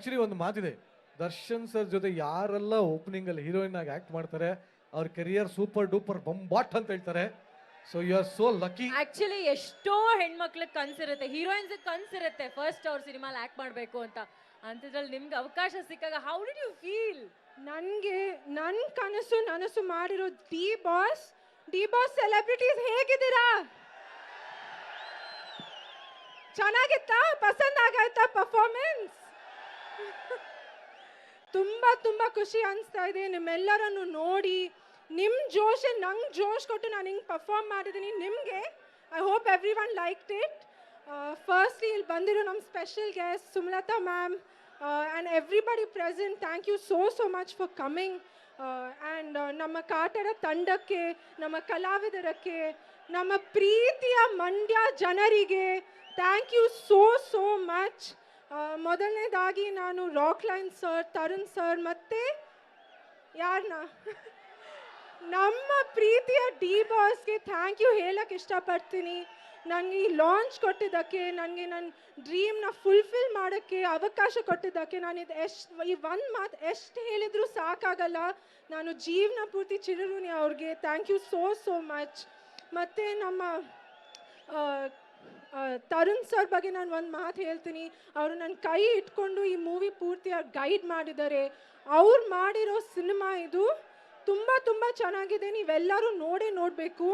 Actually ಒಂದು ಮಾತಿದೆ, Darshan sir ಜೊತೆ ಯಾರೆಲ್ಲ ಓಪನಿಂಗ್ ಅಲ್ಲಿ ಹೀರೋಯಿನ್ ಆಗಿ ಆಕ್ಟ್ ಮಾಡ್ತಾರೆ ಅವ್ರ ಕೆರಿಯರ್ ಸೂಪರ್ ಡೂಪರ್ ಬಂಬಾಟ್ ಅಂತ ಹೇಳ್ತಾರೆ. So you are so lucky. Actually ಎಷ್ಟೋ ಹೆಣ್ಮಕ್ಳಿಗೆ ಕನ್ಸಿರುತ್ತೆ, ಹೀರೋಯಿನ್ಸ್ ಕನ್ಸಿರುತ್ತೆ ಫಸ್ಟ್ ಅವ್ರ ಸಿನಿಮಾಲ್ ಆಕ್ಟ್ ಮಾಡಬೇಕು ಅಂತ. ಅಂಥದ್ರಲ್ಲಿ ನಿಮ್ಗೆ ಅವಕಾಶ ಸಿಕ್ಕಾಗ ಹೌ ಡಿಡ್ ಯು ಫೀಲ್? ನನಗೆ ನನ್ನ ನನಸು ಮಾಡಿರೋ ಡಿ ಬಾಸ್ ಸೆಲೆಬ್ರಿಟೀಸ್ ಹೇಗಿದ್ದೀರಾ? ಚೆನ್ನಾಗಿತ್ತಾ? ಪಸಂದ್ ಆಗಾಯ್ತಾ ಪರ್ಫಾರ್ಮೆನ್ಸ್? ತುಂಬಾ ಖುಷಿ ಅನಿಸ್ತಾ ಇದೆ ನಿಮ್ಮೆಲ್ಲರನ್ನು ನೋಡಿ. ನಿಮ್ಮ ಜೋಶ್ ನಂಗೆ ಜೋಶ್ ಕೊಟ್ಟು ನಾನು ಹಿಂಗೆ ಪರ್ಫಾರ್ಮ್ ಮಾಡಿದ್ದೀನಿ ನಿಮಗೆ. I hope everyone liked it. Firstly ಇಲ್ಲಿ ಬಂದಿರೋ ನಮ್ಮ special guest Sumalatha ma'am and everybody present, thank you so much for coming. And ನಮ್ಮ ಕಾಟರ ತಂಡಕ್ಕೆ, ನಮ್ಮ ಕಲಾವಿದರಕ್ಕೆ, ನಮ್ಮ ಪ್ರೀತಿಯ ಮಂಡ್ಯ ಜನರಿಗೆ ಥ್ಯಾಂಕ್ ಯು ಸೋ ಮಚ್. ಮೊದಲನೇದಾಗಿ ನಾನು ರಾಕ್ಲೈನ್ ಸರ್, ತರುಣ್ ಸರ್ ಮತ್ತು ಯಾರನ್ನ ನಮ್ಮ ಪ್ರೀತಿಯ ಡಿ ಬಾಸ್ಗೆ ಥ್ಯಾಂಕ್ ಯು ಹೇಳಕ್ಕೆ ಇಷ್ಟಪಡ್ತೀನಿ. ನನಗೆ ಈ ಲಾಂಚ್ ಕೊಟ್ಟಿದ್ದಕ್ಕೆ, ನನಗೆ ನನ್ನ ಡ್ರೀಮ್ನ ಫುಲ್ಫಿಲ್ ಮಾಡೋಕ್ಕೆ ಅವಕಾಶ ಕೊಟ್ಟಿದ್ದಕ್ಕೆ ನಾನು ಈ ಒಂದು ಮಾತು ಎಷ್ಟು ಹೇಳಿದರೂ ಸಾಕಾಗಲ್ಲ. ನಾನು ಜೀವನ ಪೂರ್ತಿ ಚಿರಋಣಿ ಅವ್ರಿಗೆ. Thank you so much. ಮತ್ತು ನಮ್ಮ ತರುಣ್ ಸರ್ ಬಗ್ಗೆ ನಾನು ಒಂದು ಮಾತು ಹೇಳ್ತೀನಿ. ಅವರು ನನ್ನ ಕೈ ಇಟ್ಕೊಂಡು ಈ ಮೂವಿ ಪೂರ್ತಿಯಾಗಿ ಗೈಡ್ ಮಾಡಿದ್ದಾರೆ. ಅವ್ರು ಮಾಡಿರೋ ಸಿನಿಮಾ ಇದು ತುಂಬ ಚೆನ್ನಾಗಿದೆ, ನೀವೆಲ್ಲರೂ ನೋಡಬೇಕು.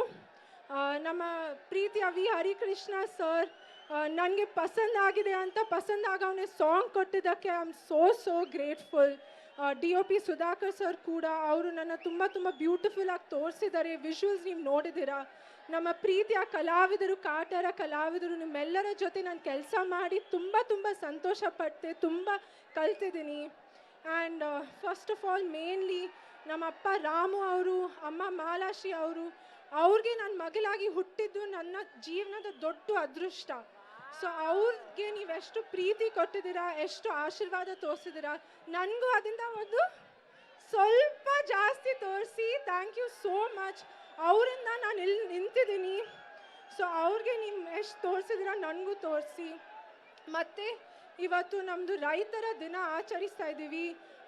ನಮ್ಮ ಪ್ರೀತಿಯ ವಿ ಹರಿಕೃಷ್ಣ ಸರ್ ನನಗೆ ಪಸಂದ್ ಆಗಿದೆ ಅಂತ ಪಸಂದ್ ಆಗವನೇ ಸಾಂಗ್ ಕೊಟ್ಟಿದ್ದಕ್ಕೆ I am so grateful. DOP Sudhakar sir ಕೂಡ ಅವರು ನನ್ನ ತುಂಬ ಬ್ಯೂಟಿಫುಲ್ ಆಗಿ ತೋರಿಸಿದ್ದಾರೆ. ವಿಜುವಲ್ಸ್ ನೀವು ನೋಡಿದ್ದೀರಾ. ನಮ್ಮ ಪ್ರೀತಿಯ ಕಲಾವಿದರು, ಕಾಟರ ಕಲಾವಿದರು, ನಿಮ್ಮೆಲ್ಲರ ಜೊತೆ ನಾನು ಕೆಲಸ ಮಾಡಿ ತುಂಬ ಸಂತೋಷ ಪಟ್ಟೆ, ತುಂಬ ಕಲ್ತಿದ್ದೀನಿ. And first of all mainly ನಮ್ಮ ಅಪ್ಪ ರಾಮು ಅವರು, ಅಮ್ಮ ಮಾಲಾಶ್ರೀ ಅವರು, ಅವ್ರಿಗೆ ನನ್ನ ಮಗಳಾಗಿ ಹುಟ್ಟಿದ್ದು ನನ್ನ ಜೀವನದ ದೊಡ್ಡ ಅದೃಷ್ಟ. ಸೊ ಅವ್ರಿಗೆ ನೀವೆಷ್ಟು ಪ್ರೀತಿ ಕೊಟ್ಟಿದ್ದೀರಾ, ಎಷ್ಟು ಆಶೀರ್ವಾದ ತೋರಿಸಿದ್ದೀರಾ, ನನಗೂ ಅದರಿಂದ ಒಂದು ಸ್ವಲ್ಪ ಜಾಸ್ತಿ ತೋರಿಸಿ ಥ್ಯಾಂಕ್ ಯು ಸೋ ಮಚ್. ಅವರಿಂದ ನಾನು ಇಲ್ಲಿ ನಿಂತಿದ್ದೀನಿ. ಸೊ ಅವ್ರಿಗೆ ನೀವು ಎಷ್ಟು ತೋರಿಸಿದ್ದೀರಾ ನನಗೂ ತೋರಿಸಿ. ಮತ್ತು ಇವತ್ತು ನಮ್ಮದು ರೈತರ ದಿನ ಆಚರಿಸ್ತಾ ಇದ್ದೀವಿ.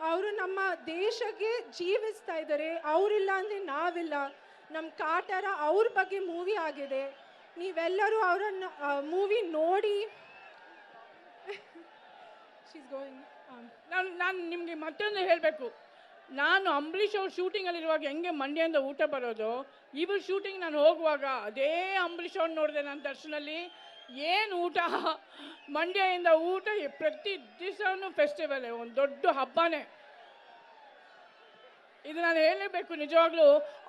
ಅವರು ನಮ್ಮ ದೇಶಕ್ಕೆ ಜೀವಿಸ್ತಾ ಇದ್ದಾರೆ. ಅವರಿಲ್ಲ ಅಂದರೆ ನಾವಿಲ್ಲ. ನಮ್ಮ ಕಾಟರ ಅವ್ರ ಬಗ್ಗೆ ಮೂವಿ ಆಗಿದೆ, ನೀವೆಲ್ಲರೂ ಅವರನ್ನು ಮೂವಿ ನೋಡಿ. ನಾನು ನಿಮಗೆ ಮತ್ತೊಂದು ಹೇಳಬೇಕು. ನಾನು ಅಂಬರೀಷ್ ಅವ್ರ ಶೂಟಿಂಗಲ್ಲಿರುವಾಗ ಹೆಂಗೆ ಮಂಡ್ಯದಿಂದ ಊಟ ಬರೋದು, ಇವ್ರ ಶೂಟಿಂಗ್ ನಾನು ಹೋಗುವಾಗ ಅದೇ ಅಂಬರೀಷ್ ಅವ್ರು ನೋಡಿದೆ ನಾನು ದರ್ಶನಲ್ಲಿ. ಏನು ಊಟ, ಮಂಡ್ಯದಿಂದ ಊಟ ಪ್ರತಿ ದಿವಸನೂ ಫೆಸ್ಟಿವಲೇ, ಒಂದು ದೊಡ್ಡ ಹಬ್ಬನೇ. ಇದು ನಾನು ಹೇಳಲೇಬೇಕು. ನಿಜವಾಗ್ಲೂ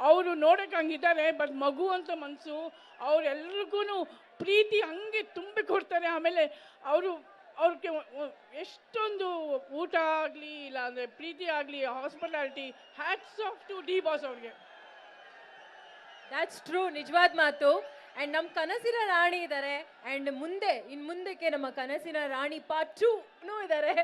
ಅವರು ನೋಡೋಕೆ ಹಂಗಿದ್ದಾರೆ, ಬಟ್ ಮಗು ಅಂತ ಮನಸ್ಸು. ಅವರೆಲ್ರಿಗೂ ಪ್ರೀತಿ ಹಂಗೆ ತುಂಬಿ ಕೊಡ್ತಾರೆ. ಆಮೇಲೆ ಅವ್ರಿಗೆ ಎಷ್ಟೊಂದು ಊಟ ಆಗಲಿ, ಇಲ್ಲಾಂದರೆ ಪ್ರೀತಿ ಆಗಲಿ, hospitality, hats off to D boss ಅವ್ರಿಗೆ. ದ್ಯಾಟ್ಸ್ ಟ್ರೂ, ನಿಜವಾದ ಮಾತು. ಆ್ಯಂಡ್ ನಮ್ಮ ಕನಸಿನ ರಾಣಿ ಇದ್ದಾರೆ. ಆ್ಯಂಡ್ ಮುಂದಕ್ಕೆ ನಮ್ಮ ಕನಸಿನ ರಾಣಿ ಪಾರ್ಟ್ 2 ಇದ್ದಾರೆ.